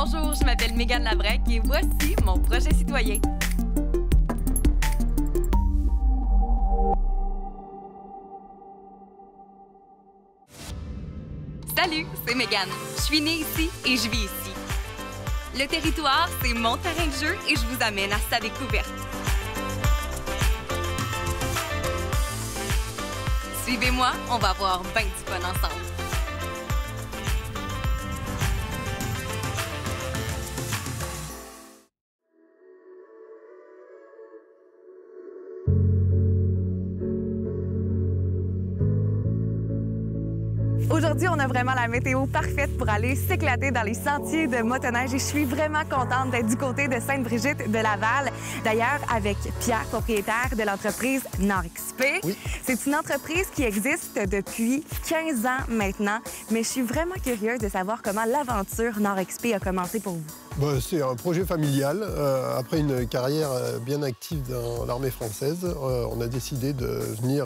Bonjour, je m'appelle Mégane Labrec et voici mon projet citoyen. Salut, c'est Mégane. Je suis née ici et je vis ici. Le territoire, c'est mon terrain de jeu et je vous amène à sa découverte. Suivez-moi, on va avoir ben du fun ensemble. Aujourd'hui, on a vraiment la météo parfaite pour aller s'éclater dans les sentiers de motoneige et je suis vraiment contente d'être du côté de Sainte-Brigitte de Laval. D'ailleurs, avec Pierre, propriétaire de l'entreprise NorXP. Oui. C'est une entreprise qui existe depuis 15 ans maintenant, mais je suis vraiment curieuse de savoir comment l'aventure NorXP a commencé pour vous. C'est un projet familial. Après une carrière bien active dans l'armée française, on a décidé de venir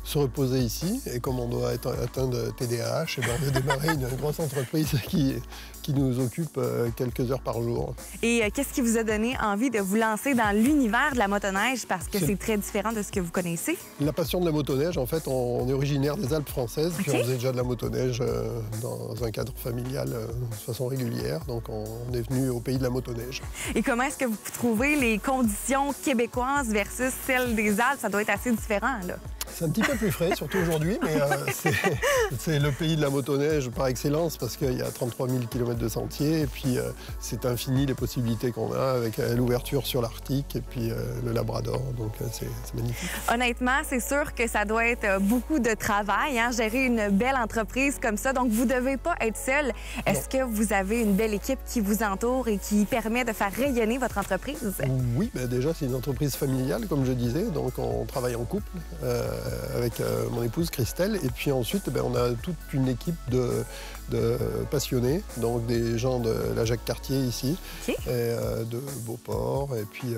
se reposer ici. Et comme on doit être atteint de TDAH, on a démarré une grosse entreprise qui nous occupe quelques heures par jour. Et qu'est-ce qui vous a donné envie de vous lancer dans l'univers de la motoneige? Parce que c'est très différent de ce que vous connaissez. La passion de la motoneige, en fait, on est originaire des Alpes françaises. Puis on faisait déjà de la motoneige dans un cadre familial de façon régulière. Donc on est venu au pays de la motoneige. Et comment est-ce que vous trouvez les conditions québécoises versus celles des Alpes? Ça doit être assez différent, là. C'est un petit peu plus frais, surtout aujourd'hui, mais c'est le pays de la motoneige par excellence parce qu'il y a 33 000 km de sentiers et puis c'est infini les possibilités qu'on a avec l'ouverture sur l'Arctique et puis le Labrador, donc c'est magnifique. Honnêtement, c'est sûr que ça doit être beaucoup de travail, hein, gérer une belle entreprise comme ça, donc vous ne devez pas être seul. Est-ce que vous avez une belle équipe qui vous entoure et qui permet de faire rayonner votre entreprise? Oui, déjà c'est une entreprise familiale, comme je disais, donc on travaille en couple. Avec mon épouse Christelle. Et puis ensuite, on a toute une équipe de passionnés, donc des gens de la Jacques-Cartier ici, et de Beauport, et puis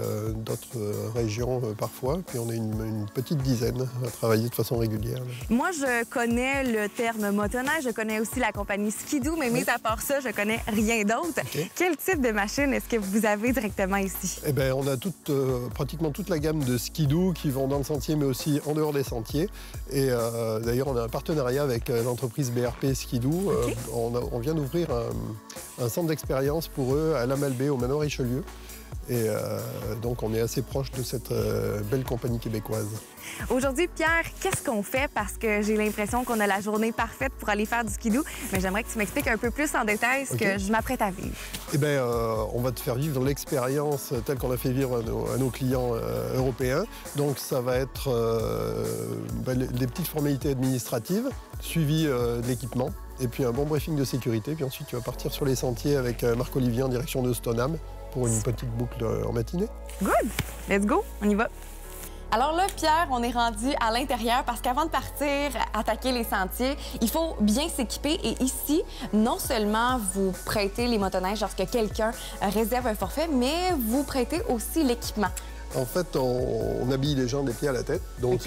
d'autres régions parfois. Puis on est une petite dizaine à travailler de façon régulière. Moi, je connais le terme motoneige, je connais aussi la compagnie Ski-Doo, mais mis à part ça, je connais rien d'autre. Quel type de machine est-ce que vous avez directement ici? On a pratiquement toute la gamme de Ski-Doo qui vont dans le sentier, mais aussi en dehors des sentiers. Et d'ailleurs, on a un partenariat avec l'entreprise BRP Ski-Doo. On vient d'ouvrir un centre d'expérience pour eux à La Malbaie, au Manoir Richelieu. Et donc, on est assez proche de cette belle compagnie québécoise. Aujourd'hui, Pierre, qu'est-ce qu'on fait? Parce que j'ai l'impression qu'on a la journée parfaite pour aller faire du skidoo. Mais j'aimerais que tu m'expliques un peu plus en détail ce que je m'apprête à vivre. On va te faire vivre l'expérience telle qu'on a fait vivre à nos clients européens. Donc, ça va être les petites formalités administratives, suivi de l'équipement, et puis un bon briefing de sécurité. Puis ensuite, tu vas partir sur les sentiers avec Marc-Olivier en direction de Stoneham pour une petite boucle en matinée. Good! Let's go! On y va! Alors là, Pierre, on est rendu à l'intérieur parce qu'avant de partir attaquer les sentiers, il faut bien s'équiper. Et ici, non seulement vous prêtez les motoneiges lorsque quelqu'un réserve un forfait, mais vous prêtez aussi l'équipement. En fait, on habille les gens des pieds à la tête. Donc,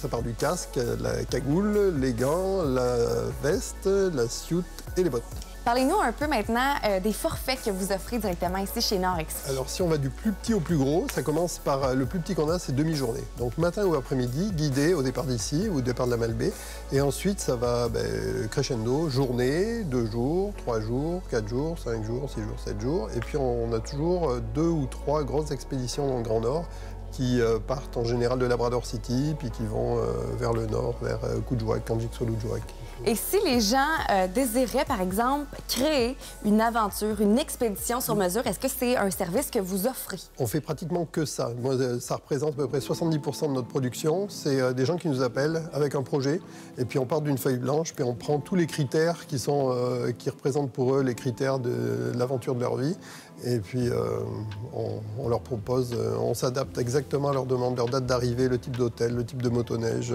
ça part du casque, la cagoule, les gants, la veste, la suit et les bottes. Parlez-nous un peu maintenant des forfaits que vous offrez directement ici chez NorXP. Alors, si on va du plus petit au plus gros, ça commence par le plus petit qu'on a, c'est demi-journée. Donc, matin ou après-midi, guidé au départ d'ici ou au départ de la Malbaie. Et ensuite, ça va crescendo, journée, 2 jours, 3 jours, 4 jours, 5 jours, 6 jours, 7 jours. Et puis, on a toujours 2 ou 3 grosses expéditions dans le Grand Nord qui partent en général de Labrador City, puis qui vont vers le nord, vers Coudjouac, Kanjik-Soloudjouac. Et si les gens désiraient, par exemple, créer une aventure, une expédition sur mesure, est-ce que c'est un service que vous offrez? On fait pratiquement que ça. Moi, ça représente à peu près 70% de notre production. C'est des gens qui nous appellent avec un projet, et puis on part d'une feuille blanche, puis on prend tous les critères qui représentent pour eux les critères de l'aventure de leur vie. Et puis, on leur propose, on s'adapte exactement à leur demande, leur date d'arrivée, le type d'hôtel, le type de motoneige,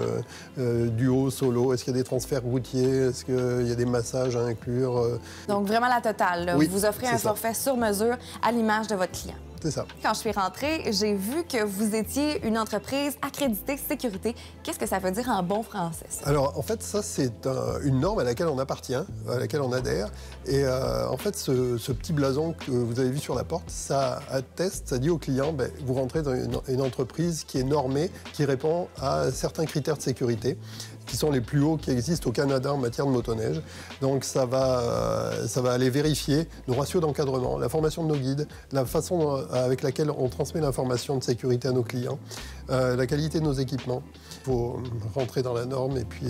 duo, solo, est-ce qu'il y a des transferts routiers, est-ce qu'il y a des massages à inclure. Donc, vraiment la totale. Là. Oui, vous offrez un forfait sur mesure à l'image de votre client. C'est ça. Quand je suis rentrée, j'ai vu que vous étiez une entreprise accréditée sécurité. Qu'est-ce que ça veut dire en bon français, ça? Alors, en fait, ça, c'est une norme à laquelle on appartient, à laquelle on adhère. Et en fait, ce petit blason que vous avez vu sur la porte, ça atteste, ça dit au client, vous rentrez dans une entreprise qui est normée, qui répond à certains critères de sécurité, qui sont les plus hauts qui existent au Canada en matière de motoneige. Donc ça va aller vérifier nos ratios d'encadrement, la formation de nos guides, la façon avec laquelle on transmet l'information de sécurité à nos clients, la qualité de nos équipements. Il faut rentrer dans la norme et puis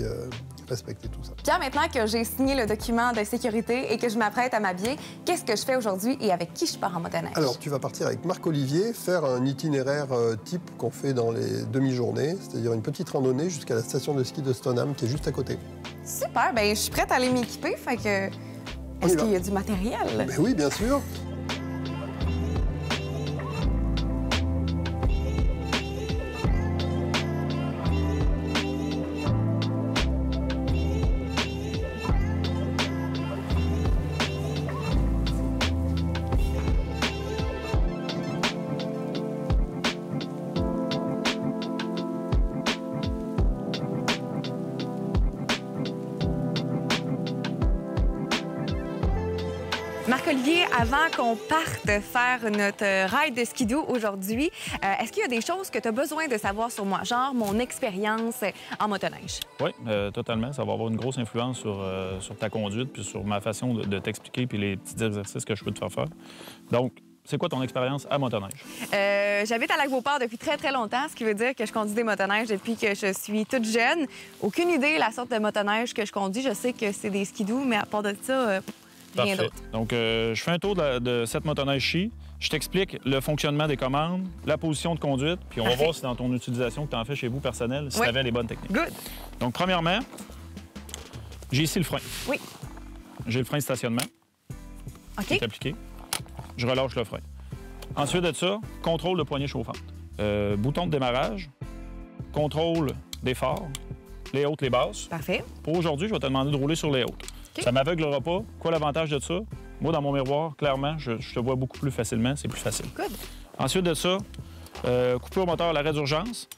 respecter tout ça. Pierre, maintenant que j'ai signé le document de sécurité et que je m'apprête à m'habiller, qu'est-ce que je fais aujourd'hui et avec qui je pars en motoneige? Alors, tu vas partir avec Marc-Olivier, faire un itinéraire type qu'on fait dans les demi-journées, c'est-à-dire une petite randonnée jusqu'à la station de ski de Stoneham qui est juste à côté. Super, bien, je suis prête à aller m'équiper, fait que... Est-ce qu'il y a du matériel? Mais oui, bien sûr. Marc-Olivier, avant qu'on parte faire notre ride de skidoo aujourd'hui, est-ce qu'il y a des choses que tu as besoin de savoir sur moi, genre mon expérience en motoneige? Oui, totalement. Ça va avoir une grosse influence sur ta conduite puis sur ma façon de t'expliquer puis les petits exercices que je peux te faire faire. Donc, c'est quoi ton expérience à motoneige? J'habite à Lac-Beauport depuis très, très longtemps, ce qui veut dire que je conduis des motoneiges depuis que je suis toute jeune. Aucune idée la sorte de motoneige que je conduis. Je sais que c'est des skidoo, mais à part de ça... rien d'autre. Donc, je fais un tour de cette motoneige-ci. Je t'explique le fonctionnement des commandes, la position de conduite, puis on va voir si dans ton utilisation que tu en fais chez vous personnel, si tu avais les bonnes techniques. Good. Donc, premièrement, j'ai ici le frein. Oui. J'ai le frein de stationnement. OK. Qui est appliqué. Je relâche le frein. Ensuite de ça, contrôle de poignée chauffante. Bouton de démarrage, contrôle des phares, les hautes, les basses. Parfait. Pour aujourd'hui, je vais te demander de rouler sur les hautes. Okay. Ça m'aveuglera pas. Quoi l'avantage de ça? Moi, dans mon miroir, clairement, je te vois beaucoup plus facilement. C'est plus facile. Good. Ensuite de ça, couper au moteur à l'arrêt d'urgence.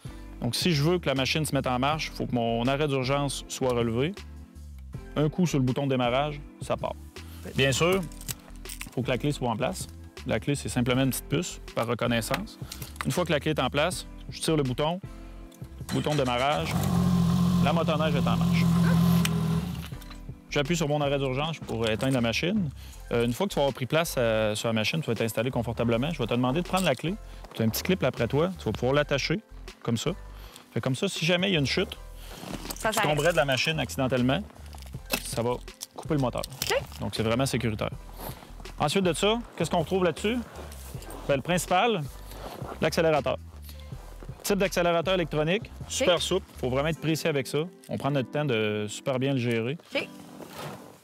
Donc, si je veux que la machine se mette en marche, il faut que mon arrêt d'urgence soit relevé. Un coup sur le bouton de démarrage, ça part. Bien sûr, il faut que la clé soit en place. La clé, c'est simplement une petite puce par reconnaissance. Une fois que la clé est en place, je tire le bouton de démarrage, la motoneige est en marche. J'appuie sur mon arrêt d'urgence pour éteindre la machine. Une fois que tu vas avoir pris place sur la machine, tu vas t'installer confortablement. Je vais te demander de prendre la clé. Tu as un petit clip après toi. Tu vas pouvoir l'attacher comme ça. Fait comme ça, si jamais il y a une chute, tu tomberais de la machine accidentellement, ça va couper le moteur. Okay. Donc, c'est vraiment sécuritaire. Ensuite de ça, qu'est-ce qu'on retrouve là-dessus? Bien, le principal, l'accélérateur. Type d'accélérateur électronique, super souple. Il faut vraiment être précis avec ça. On prend notre temps de super bien le gérer. Okay.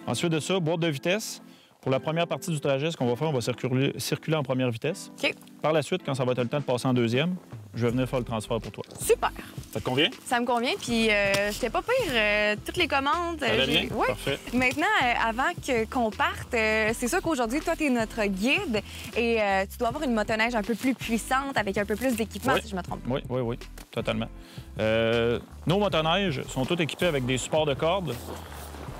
Ensuite de ça, boîte de vitesse. Pour la première partie du trajet, ce qu'on va faire, on va circuler en première vitesse. Okay. Par la suite, quand ça va être le temps de passer en deuxième, je vais venir faire le transfert pour toi. Super. Ça te convient? Ça me convient, puis j'étais pas pire. Toutes les commandes... Ça va bien? Ouais. Parfait. Maintenant, avant qu'on parte, c'est sûr qu'aujourd'hui, toi, tu es notre guide et tu dois avoir une motoneige un peu plus puissante, avec un peu plus d'équipement, Oui. si je me trompe. Oui, totalement. Nos motoneiges sont toutes équipées avec des supports de cordes,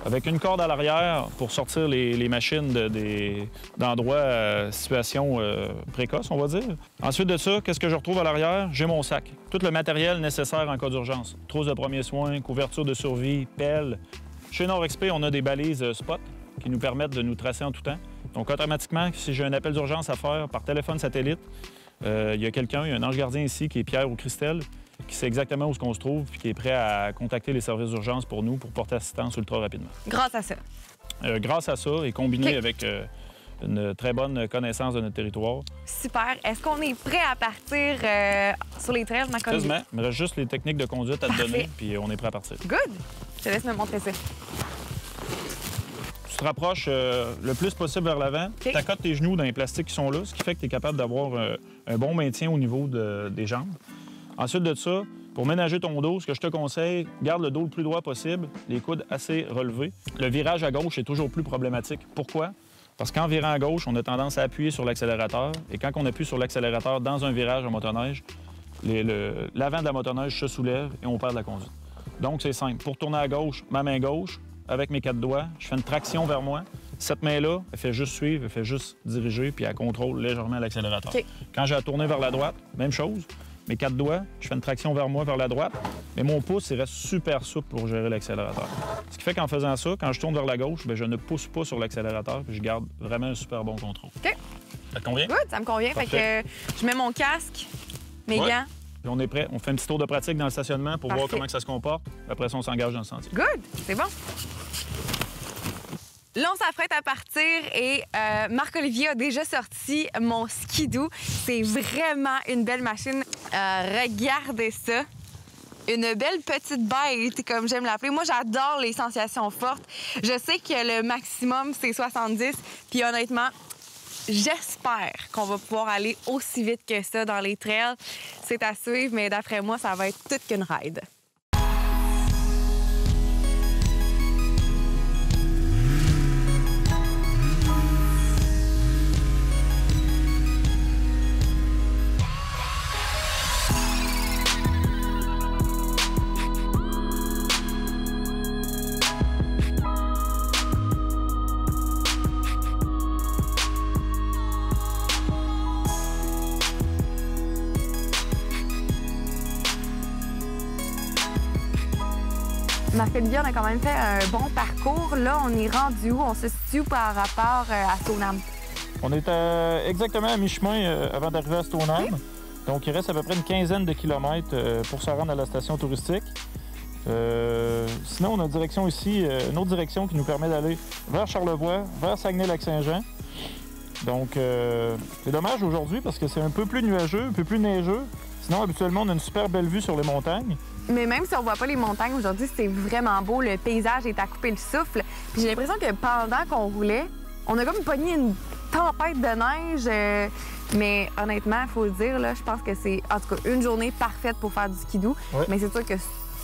avec une corde à l'arrière pour sortir les machines d'endroits, situations précoces, on va dire. Ensuite de ça, qu'est-ce que je retrouve à l'arrière? J'ai mon sac. Tout le matériel nécessaire en cas d'urgence. Trousse de premiers soins, couverture de survie, pelle. Chez NordXP, on a des balises spot qui nous permettent de nous tracer en tout temps. Donc, automatiquement, si j'ai un appel d'urgence à faire par téléphone satellite, il y a quelqu'un, il y a un ange gardien ici qui est Pierre ou Christelle, qui sait exactement où on se trouve et qui est prêt à contacter les services d'urgence pour nous pour porter assistance ultra rapidement. Grâce à ça. Grâce à ça et combiné avec une très bonne connaissance de notre territoire. Super. Est-ce qu'on est prêt à partir sur les trails, Marc-Olivier? Quasiment. Il me reste juste les techniques de conduite à te donner, puis on est prêt à partir. Good. Je te laisse me montrer ça. Tu te rapproches le plus possible vers l'avant. Tu accotes tes genoux dans les plastiques qui sont là, ce qui fait que tu es capable d'avoir un bon maintien au niveau des jambes. Ensuite de ça, pour ménager ton dos, ce que je te conseille, garde le dos le plus droit possible, les coudes assez relevés. Le virage à gauche est toujours plus problématique. Pourquoi? Parce qu'en virant à gauche, on a tendance à appuyer sur l'accélérateur. Et quand on appuie sur l'accélérateur dans un virage en motoneige, l'avant de la motoneige se soulève et on perd de la conduite. Donc, c'est simple. Pour tourner à gauche, ma main gauche, avec mes 4 doigts, je fais une traction vers moi. Cette main-là, elle fait juste suivre, elle fait juste diriger, puis elle contrôle légèrement l'accélérateur. OK. Quand j'ai à tourner vers la droite, même chose. Mes 4 doigts, je fais une traction vers moi, vers la droite, mais mon pouce, il reste super souple pour gérer l'accélérateur. Ce qui fait qu'en faisant ça, quand je tourne vers la gauche, bien, je ne pousse pas sur l'accélérateur, puis je garde vraiment un super bon contrôle. OK. Ça te convient? Good, ça me convient. Fait Parfait. que je mets mon casque, mes Ouais. gants. Puis on est prêt. On fait un petit tour de pratique dans le stationnement pour voir Parfait. comment que ça se comporte. Après ça, on s'engage dans le sentier. Good, c'est bon. Là, on s'apprête à partir et Marc-Olivier a déjà sorti mon skidoo. C'est vraiment une belle machine. Regardez ça. Une belle petite bête, comme j'aime l'appeler. Moi, j'adore les sensations fortes. Je sais que le maximum, c'est 70. Puis honnêtement, j'espère qu'on va pouvoir aller aussi vite que ça dans les trails. C'est à suivre, mais d'après moi, ça va être toute qu'une ride. Marc-Olivier, on a quand même fait un bon parcours. Là, on est rendu où? On se situe par rapport à Stoneham? On est exactement à mi-chemin avant d'arriver à Stoneham. Donc, il reste à peu près une quinzaine de kilomètres pour se rendre à la station touristique. Sinon, on a une direction ici, une autre direction qui nous permet d'aller vers Charlevoix, vers Saguenay-Lac-Saint-Jean. Donc, c'est dommage aujourd'hui parce que c'est un peu plus nuageux, un peu plus neigeux. Sinon, habituellement, on a une super belle vue sur les montagnes. Mais même si on voit pas les montagnes aujourd'hui, c'est vraiment beau. Le paysage est à couper le souffle. Puis j'ai l'impression que pendant qu'on roulait, on a comme pogné une tempête de neige. Mais honnêtement, il faut le dire, là, je pense que c'est en tout cas une journée parfaite pour faire du skidoo. Ouais. Mais c'est sûr que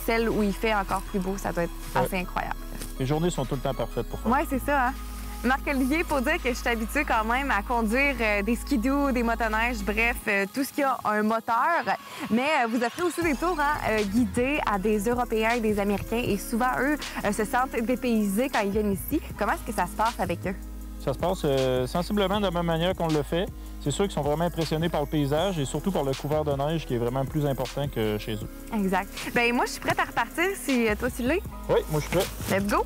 celle où il fait encore plus beau, ça doit être assez incroyable. Les journées sont tout le temps parfaites pour faire. Oui, c'est ça. Hein? Marc-Olivier, il faut dire que je suis habituée quand même à conduire des skidoo, des motoneiges, bref, tout ce qui a un moteur. Mais vous offrez aussi des tours guidés à des Européens et des Américains. Et souvent, eux se sentent dépaysés quand ils viennent ici. Comment est-ce que ça se passe avec eux? Ça se passe sensiblement de la même manière qu'on le fait. C'est sûr qu'ils sont vraiment impressionnés par le paysage et surtout par le couvert de neige qui est vraiment plus important que chez eux. Exact. Bien, moi, je suis prête à repartir si toi, tu l'es. Oui, moi, je suis prêt. Let's go!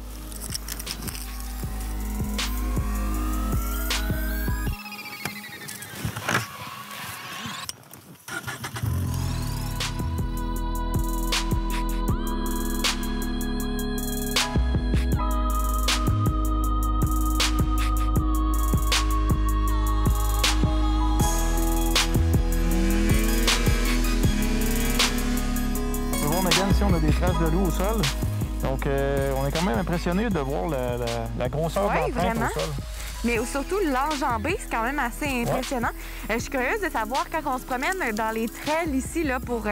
Ici, on a des traces de loup au sol. Donc, on est quand même impressionné de voir la grosseur de l'empreinte au sol. Mais surtout, l'enjambée, c'est quand même assez impressionnant. Je suis curieuse de savoir, quand on se promène dans les trails ici, là, pour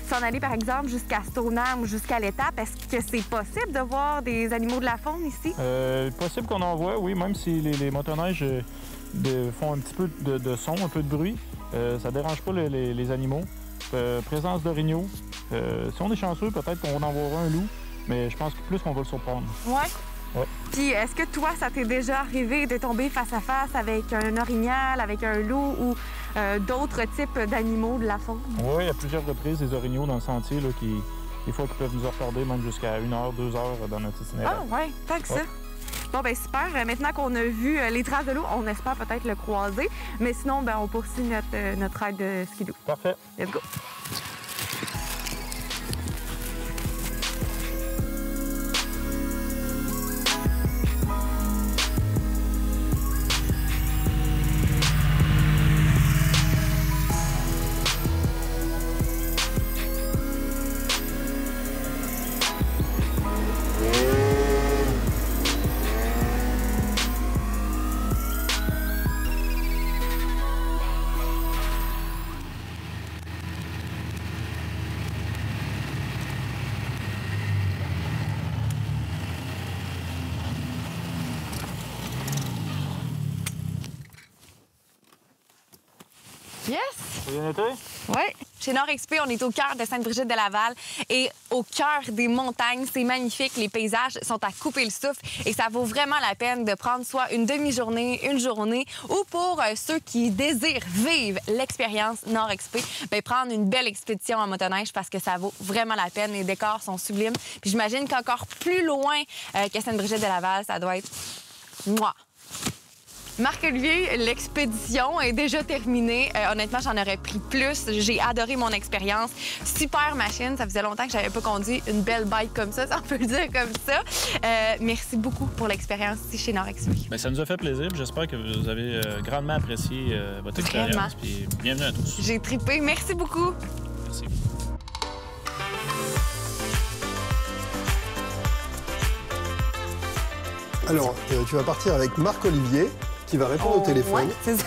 s'en aller, par exemple, jusqu'à Stoneham ou jusqu'à l'étape, est-ce que c'est possible de voir des animaux de la faune ici? Possible qu'on en voit, oui, même si les motoneiges font un petit peu de son, un peu de bruit. Ça ne dérange pas les animaux. Présence d'orignaux. Si on est chanceux, peut-être qu'on va en voir un loup, mais je pense que plus qu'on va le surprendre. Oui. Ouais. Puis, est-ce que toi, ça t'est déjà arrivé de tomber face à face avec un orignal, avec un loup ou d'autres types d'animaux de la faune? Oui, à plusieurs reprises, des orignaux dans le sentier là, qui, des fois, qui peuvent nous retarder même jusqu'à 1 heure, 2 heures dans notre itinéraire. Ah, oui, tant que ça. Bon, bien, super. Maintenant qu'on a vu les traces de loup, on espère peut-être le croiser. Mais sinon, ben, on poursuit notre ride de skidoo. Parfait. Let's go. Yes! Ça a bien été? Oui. Chez Nord XP, on est au cœur de Sainte-Brigitte-de-Laval et au cœur des montagnes. C'est magnifique. Les paysages sont à couper le souffle et ça vaut vraiment la peine de prendre soit une demi-journée, une journée ou pour ceux qui désirent vivre l'expérience Nord XP, bien, prendre une belle expédition en motoneige parce que ça vaut vraiment la peine. Les décors sont sublimes. Puis j'imagine qu'encore plus loin que Sainte-Brigitte-de-Laval, ça doit être... Mouah! Marc-Olivier, l'expédition est déjà terminée. Honnêtement, j'en aurais pris plus. J'ai adoré mon expérience. Super machine. Ça faisait longtemps que j'avais pas conduit une belle bike comme ça, si on peut le dire comme ça. Merci beaucoup pour l'expérience ici chez Nord XP. Bien, ça nous a fait plaisir. J'espère que vous avez grandement apprécié votre expérience. Puis bienvenue à tous. J'ai trippé. Merci beaucoup. Merci. Alors, tu vas partir avec Marc-Olivier qui va répondre au téléphone. Ouais, c'est ça.